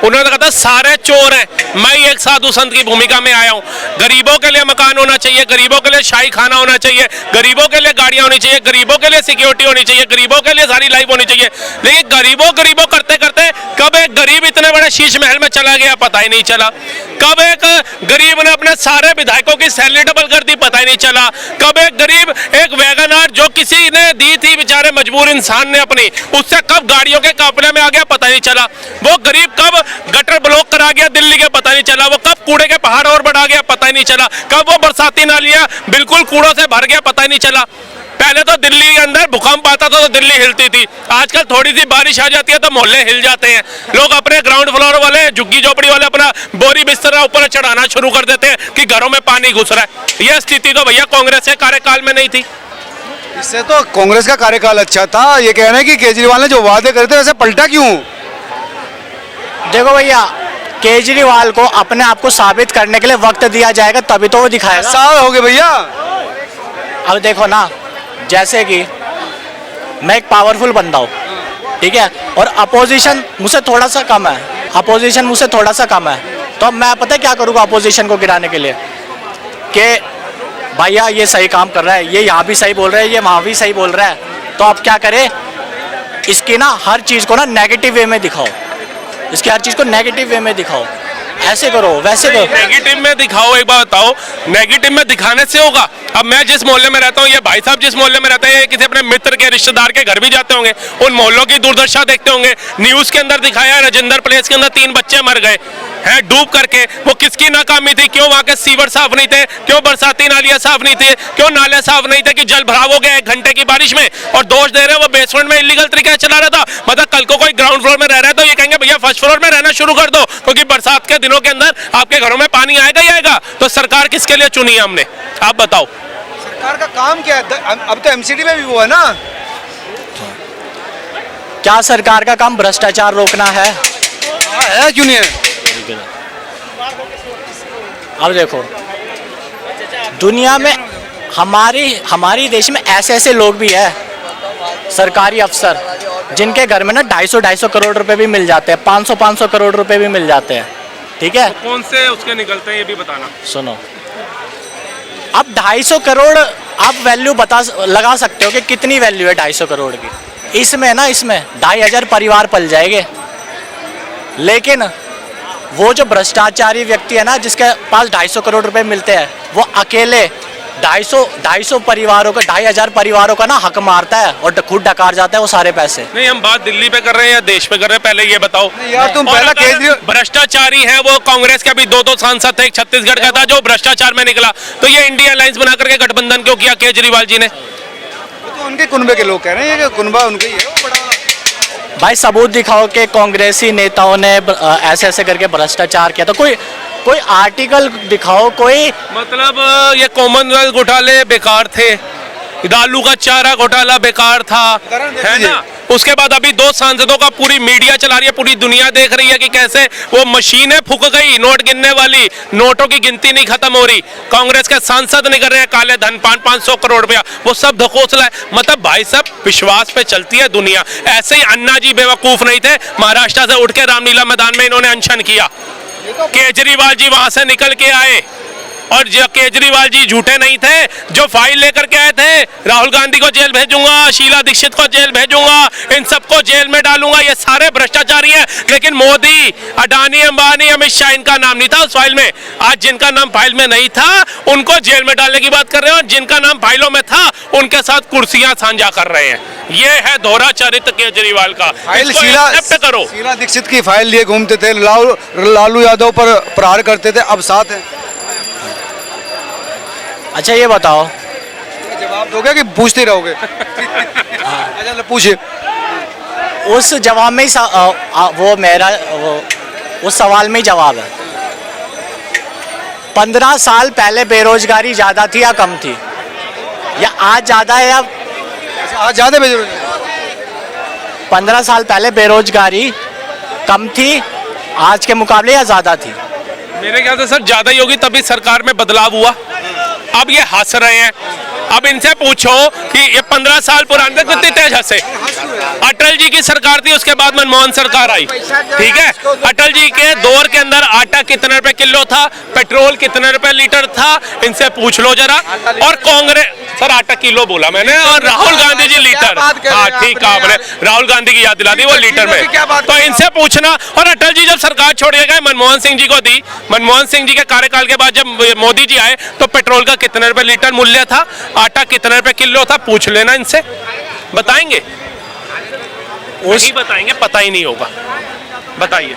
उन्होंने कहा था सारे चोर हैं। मैं एक साधु संत की भूमिका में आया हूँ। गरीबों के लिए मकान होना चाहिए, गरीबों के लिए शाही खाना होना चाहिए, गरीबों के लिए गाड़ियां होनी चाहिए, गरीबों के लिए सिक्योरिटी होनी चाहिए, गरीबों के लिए सारी लाइफ होनी चाहिए। लेकिन गरीबों गरीबों करते करते कब एक गरीब इतने बड़े शीश महल में चला गया पता ही नहीं चला। कब एक गरीब ने अपने सारे विधायकों की सैलरी डबल कर दी पता ही नहीं चला। कब एक गरीब एक वैगनआर जो किसी ने दी थी बेचारे मजबूर इंसान ने अपनी, उससे कब गाड़ियों के काफिले में आ गया पता नहीं चला। वो गरीब कब गटर ब्लॉक करा गया दिल्ली के पता नहीं चला। वो कब कूड़े के पहाड़ और बढ़ा गया पता ही नहीं चला। कब वो बरसाती नालियां बिल्कुल कूड़ों से भर गया पता ही नहीं चला। पहले तो दिल्ली के अंदर भूकंप आता था तो दिल्ली हिलती थी, आजकल थोड़ी सी बारिश आ जाती है तो मोहल्ले हिल जाते हैं। लोग अपने ग्राउंड फ्लोर वाले झुग्गी झोपड़ी वाले अपना बोरी बिस्तर ऊपर चढ़ाना शुरू कर देते हैं कि घरों में पानी घुस रहा है। यह स्थिति तो भैया कांग्रेस के कार्यकाल में नहीं थी। इससे तो कांग्रेस का कार्यकाल अच्छा था। ये कह रहे हैं कि केजरीवाल ने जो वादे करे थे वैसे पलटा क्यों? देखो भैया, केजरीवाल को अपने आप को साबित करने के लिए वक्त दिया जाएगा तभी तो वो दिखाएगा। साल हो गए भैया। अब देखो ना, जैसे कि मैं एक पावरफुल बंदा हूँ, ठीक है, और अपोजिशन मुझसे थोड़ा सा कम है, अपोजिशन मुझसे थोड़ा सा कम है, तो अब मैं पता है क्या करूँगा अपोजिशन को गिराने के लिए कि भैया ये सही काम कर रहा है, ये यहाँ भी सही बोल रहा है, ये वहाँ भी सही बोल रहा है, तो आप क्या करें, इसकी ना हर चीज़ को ना नेगेटिव वे में दिखाओ, इसकी हर चीज़ को नेगेटिव वे में दिखाओ, ऐसे करो वैसे करो। नेगेटिव में दिखाओ, एक बात बताओ, नेगेटिव में दिखाने से होगा? अब मैं जिस मोहल्ले में रहता हूँ, ये भाई साहब जिस मोहल्ले में रहते हैं, किसी अपने मित्र के रिश्तेदार के घर भी जाते होंगे, उन मोहल्लों की दुर्दशा देखते होंगे। न्यूज के अंदर दिखाया राजेंद्र प्लेस के अंदर 3 बच्चे मर गए हैं डूब करके। वो किसकी नाकामी थी? क्यों वहाँ के सीवर साफ नहीं थे? क्यों बरसाती नालियां साफ नहीं थे? क्यों नाले साफ नहीं थे कि जल भराव हो गया 1 घंटे की बारिश में? और दोष दे रहे हैं वो बेसमेंट में इलीगल तरीके से चला रहा था। मतलब कल को कोई ग्राउंड फ्लोर में रह रहा है तो ये कहेंगे भैया फर्स्ट फ्लोर में रहना शुरू कर दो, क्योंकि बरसात के दिनों के अंदर आपके घरों में पानी आएगा ही आएगा। तो सरकार किसके लिए चुनी है हमने, आप बताओ? सरकार का काम क्या है? अब तो एमसीडी में भी वो है ना। क्या सरकार का काम भ्रष्टाचार रोकना है? है क्यों नहीं है? अब देखो, दुनिया में हमारी देश में ऐसे ऐसे लोग भी है, सरकारी अफसर, जिनके घर में ना 250 करोड़ रुपए भी मिल जाते हैं, 500 करोड़ रुपए भी मिल जाते हैं, ठीक है। तो कौन से उसके निकलते हैं ये भी बताना। सुनो, अब 250 करोड़ आप वैल्यू लगा सकते हो कि कितनी वैल्यू है 250 करोड़ की। इसमें 2,500 परिवार पल जाएंगे। लेकिन वो जो भ्रष्टाचारी व्यक्ति है ना, जिसके पास 250 करोड़ रुपए मिलते हैं, वो अकेले 250 परिवारों का 2,500 परिवारों का ना हक मारता है और खुद डकार जाता है वो सारे पैसे। नहीं, हम बात दिल्ली पे कर रहे हैं या देश पे कर रहे हैं, पहले ये बताओ यार। तुम पहला केजरीवाल भ्रष्टाचारी है, वो कांग्रेस के अभी 2 सांसद थे, एक छत्तीसगढ़ का था जो भ्रष्टाचार में निकला, तो ये इंडिया अलायंस बना करके गठबंधन क्यों किया केजरीवाल जी ने? तो उनके कुनबे के लोग कह रहे हैं कि कुनबा उनका ही है वो बड़ा। भाई सबूत दिखाओ कि कांग्रेसी नेताओं ने ऐसे ऐसे करके भ्रष्टाचार किया, तो कोई आर्टिकल दिखाओ, कोई मतलब ये कॉमनवेल्थ घोटाले बेकार थे, दालू का चारा घोटाला बेकार था, है ना। उसके बाद अभी 2 सांसदों का पूरी मीडिया चला रही है, पूरी दुनिया देख रही है कि कैसे वो मशीनें फूक गई नोट गिनने वाली, नोटों की गिनती नहीं खत्म हो रही, कांग्रेस के सांसद नहीं कर रहे हैं काले धन 500 करोड़ रुपया, वो सब धकोसला है। मतलब भाई साहब, विश्वास पे चलती है दुनिया। ऐसे ही अन्ना जी बेवकूफ नहीं थे, महाराष्ट्र से उठ के रामलीला मैदान में इन्होंने अनशन किया, केजरीवाल जी वहां से निकल के आए, और जो केजरीवाल जी झूठे नहीं थे, जो फाइल लेकर के आए थे, राहुल गांधी को जेल भेजूंगा, शीला दीक्षित को जेल भेजूंगा, इन सबको जेल में डालूंगा, ये सारे भ्रष्टाचारी हैं। लेकिन मोदी, अडानी, अंबानी, अमित शाह, इनका नाम नहीं था उस फाइल में। आज जिनका नाम फाइल में नहीं था उनको जेल में डालने की बात कर रहे हैं, और जिनका नाम फाइलों में था उनके साथ कुर्सियां साझा कर रहे हैं। ये है दोहरा चरित्र केजरीवाल का। फाइल शीला दीक्षित की फाइल लिए घूमते थे, लालू यादव पर प्रहार करते थे, अब साथ है। अच्छा ये बताओ, जवाब दोगे कि पूछते रहोगे? अच्छा पूछिए। उस जवाब में ही वो मेरा उस सवाल में ही जवाब है। 15 साल पहले बेरोजगारी ज्यादा थी या कम थी, या आज ज्यादा है या आज ज्यादा? 15 साल पहले बेरोजगारी कम थी आज के मुकाबले या ज्यादा थी? मेरे ख्याल से सर ज्यादा ही होगी, तभी सरकार में बदलाव हुआ। अब ये हंस रहे हैं, अब इनसे पूछो कि ये 15 साल पुराने थे, कितनी तेज हंसे। अटल जी की सरकार थी, उसके बाद मनमोहन सरकार आई, ठीक है। अटल जी के दौर के अंदर आटा कितने रुपए किलो था, पेट्रोल कितने रुपए लीटर था, इनसे पूछ लो जरा। और कांग्रेस, सर आटा किलो बोला मैंने, और राहुल गांधी जी लीटर, हाँ ठीक है, आपने राहुल गांधी की याद दिला दी, वो लीटर में। तो इनसे पूछना। और अटल जी जब सरकार छोड़ के गए, मनमोहन सिंह जी को दी, मनमोहन सिंह जी के कार्यकाल के बाद जब मोदी जी आए तो पेट्रोल का कितने रुपए लीटर मूल्य था, आटा कितने रुपए किलो था, पूछ लेना इनसे, बताएंगे। नहीं बताएंगे, पता ही नहीं होगा। बताइए।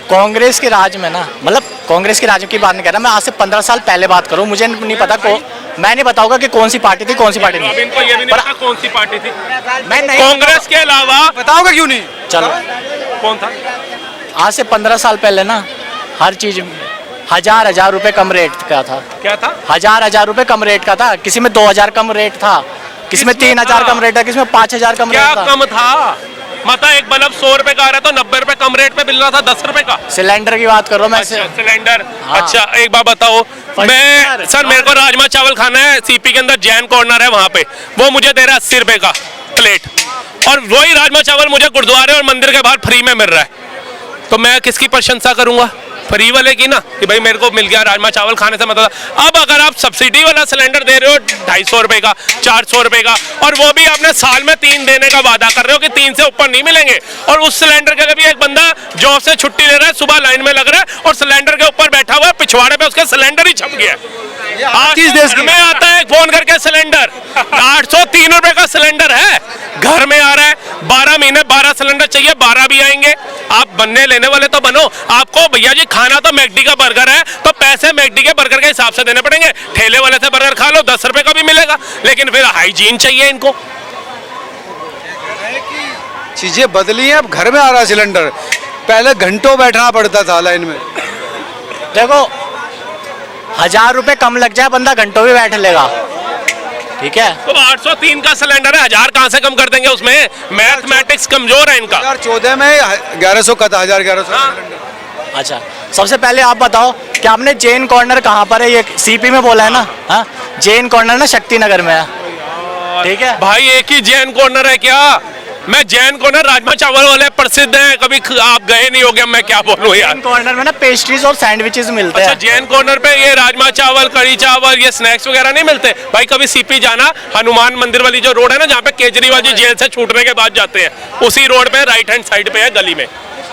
कांग्रेस के राज में ना, मतलब कांग्रेस के राज की बात नहीं कर रहा मैं, आज से 15 साल पहले बात करूं, मुझे नहीं पता मैं नहीं बताऊंगा कि कौन सी पार्टी थी, कौन सी पार्टी नहीं। इनको ये भी नहीं पता कौन सी पार्टी थी। मैं नहीं, कांग्रेस के अलावा बताओगे क्यों नहीं? चलो कौन था? आज से 15 साल पहले ना हर चीज हजार रुपए कम रेट का था। क्या था? हजार रुपए कम रेट का था। किसी में 2000 कम रेट था, किसी में 3000 कम रेट था, किसी में 5000 कम रेट था। क्या कम था? मतलब एक बल्ब 100 रुपए का आ रहा तो 90 रुपए कम रेट पे मिल रहा था 10 रुपए का। सिलेंडर की बात करो मैं। अच्छा, सिलेंडर। हाँ। अच्छा एक बात बताओ, मैं सर मेरे को राजमा चावल खाना है, सीपी के अंदर जैन कॉर्नर है वहां पे, वो मुझे दे रहा है 80 रुपए का प्लेट, और वही राजमा चावल मुझे गुरुद्वारे और मंदिर के बाहर फ्री में मिल रहा है। तो मैं किसकी प्रशंसा करूंगा? फ्री वाले की ना, कि भाई मेरे को मिल गया राजमा चावल खाने से मतलब। अब अगर आप सब्सिडी वाला सिलेंडर दे रहे हो 250 रुपए का, 400 रुपए का, और वो भी आपने साल में 3 देने का वादा कर रहे हो कि 3 से ऊपर नहीं मिलेंगे, और उस सिलेंडर के लिए भी एक बंदा जॉब से छुट्टी ले रहा है, सुबह लाइन में लग रहा है और सिलेंडर के ऊपर बैठा हुआ है, पिछवाड़े पे उसका सिलेंडर ही छप गया है। घर में आता है फोन करके सिलेंडर, 803 रुपए का सिलेंडर है, घर में आ रहा है, 12 महीने 12 सिलेंडर चाहिए, 12 भी आएंगे। आप बनने लेने वाले तो बनो। आपको भैया जी खाना तो मैकडी का बर्गर है, तो पैसे मैकडी के बर्गर के हिसाब से देने पड़ेंगे। ठेले वाले से बर्गर खा लो 10 रुपए का भी मिलेगा, लेकिन फिर हाइजीन चाहिए इनको। चीजें बदली हैं, अब घर में आ रहा है सिलेंडर, पहले घंटों बैठना पड़ता था लाइन में। देखो 1000 रुपए कम लग जाए, बंदा घंटों भी बैठ लेगा, ठीक है। तो 803 का सिलेंडर है, 1000 कहां से कम कर देंगे उसमें? मैथमेटिक्स कमजोर है इनका। 2014 में 1100 का था, 1100। अच्छा सबसे पहले आप बताओ कि आपने जैन कॉर्नर कहाँ पर है? ये सीपी में बोला है ना? हाँ, जैन कॉर्नर ना शक्ति नगर में है, ठीक है भाई। एक ही जैन कॉर्नर है क्या? मैं जैन कॉर्नर राजमा चावल वाले प्रसिद्ध हैं, कभी आप गए नहीं होगे, मैं क्या बोलूं यार। जैन कॉर्नर में ना पेस्ट्रीज और सैंडविचेस मिलते हैं। अच्छा, जैन कॉर्नर पे ये राजमा चावल, कड़ी चावल, ये स्नैक्स वगैरह नहीं मिलते? भाई कभी सीपी जाना, हनुमान मंदिर वाली जो रोड है ना, जहाँ पे केजरीवाल जी जेल से छूटने के बाद जाते हैं, उसी रोड पे राइट हैंड साइड पे है गली में,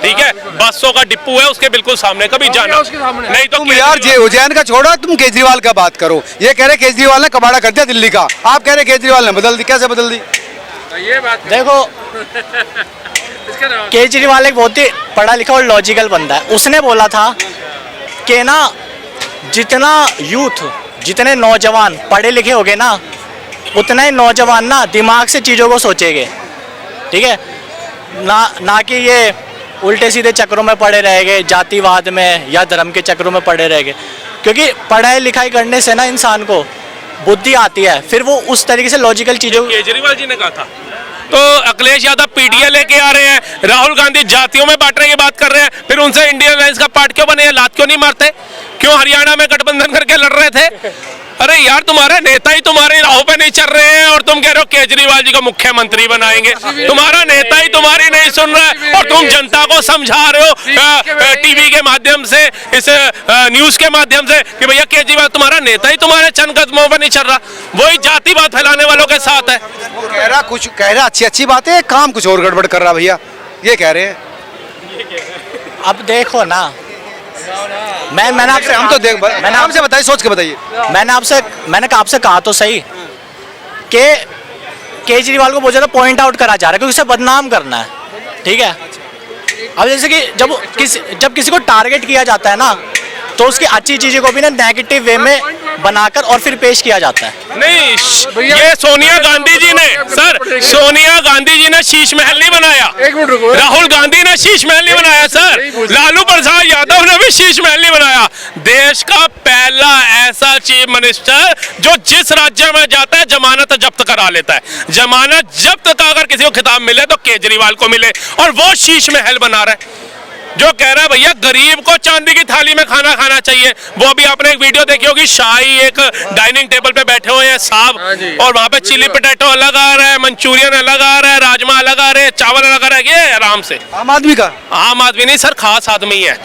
ठीक है। बसों का डिपो है उसके बिल्कुल सामने, कभी जाना नहीं तो। तुम यार उज्जैन का छोड़ो, तुम केजरीवाल का बात करो। ये कह रहे केजरीवाल ने कबाड़ा कर दिया दिल्ली का, आप कह रहे केजरीवाल ने बदल दी, कैसे बदल दी? ये बात देखो केजरीवाल एक बहुत ही पढ़ा लिखा और लॉजिकल बंदा है। उसने बोला था कि ना जितना यूथ, जितने नौजवान पढ़े लिखे होंगे ना, उतना ही नौजवान ना दिमाग से चीज़ों को सोचेंगे, ठीक है ना कि ये उल्टे सीधे चक्रों में पड़े रहेंगे, जातिवाद में या धर्म के चक्रों में पड़े रहेंगे। क्योंकि पढ़ाई लिखाई करने से ना इंसान को बुद्धि आती है, फिर वो उस तरीके से लॉजिकल चीज़ों। केजरीवाल जी ने कहा था। तो अखिलेश यादव पीडीए लेके आ रहे हैं, राहुल गांधी जातियों में बांटने की बात कर रहे हैं, फिर उनसे इंडियन अलायंस का पार्ट क्यों बने? लात क्यों नहीं मारते? क्यों हरियाणा में गठबंधन करके लड़ रहे थे? अरे यार तुम्हारे नेता ही तुम्हारे राहों पे नहीं चल रहे हैं और तुम कह रहे हो केजरीवाल जी को मुख्यमंत्री बनाएंगे। तुम्हारा नेता ही तुम्हारी नहीं सुन रहा है और तुम जनता को समझा रहे हो टीवी के माध्यम से, इस न्यूज के माध्यम से कि भैया केजरीवाल तुम्हारा नेता ही तुम्हारे चंद कदमों पर नहीं चल रहा। वही जातिवाद फैलाने वालों के साथ है। वो कह रहा अच्छी बातें, काम कुछ और गड़बड़ कर रहा भैया, ये कह रहे हैं। अब देखो ना, मैंने आपसे हम तो देख, मैंने आपसे बताइए, सोच के बताइए। मैंने आपसे कहा तो सही कि केजरीवाल को बहुत ज़्यादा पॉइंट आउट करा जा रहा है क्योंकि उसे बदनाम करना है, ठीक है। अब जैसे कि जब किसी को टारगेट किया जाता है ना, तो उसकी अच्छी चीज़ों को भी ना नेगेटिव वे में बनाकर और फिर पेश किया जाता है। नहीं, ये सोनिया गांधी जी ने, सर सोनिया गांधी जी ने शीश महल नहीं बनाया, राहुल गांधी ने शीश महल नहीं बनाया सर, लालू प्रसाद यादव ने भी शीश महल नहीं बनाया। देश का पहला ऐसा चीफ मिनिस्टर जो जिस राज्य में जाता है जमानत जब्त करा लेता है। जमानत जब्त का अगर किसी को खिताब मिले तो केजरीवाल को मिले, और वो शीश महल बना रहा है। जो कह रहा है भैया गरीब को चांदी की थाली में खाना खाना चाहिए। वो भी आपने एक वीडियो देखी होगी, शाही एक डाइनिंग टेबल पे बैठे हुए हैं साहब, और वहां पे चिली पोटैटो अलग आ रहा है, मंचूरियन अलग आ रहा है, राजमा अलग आ रहे हैं, चावल अलग आ रहा है। ये आराम से आम आदमी का आम आदमी नहीं सर, खास आदमी है।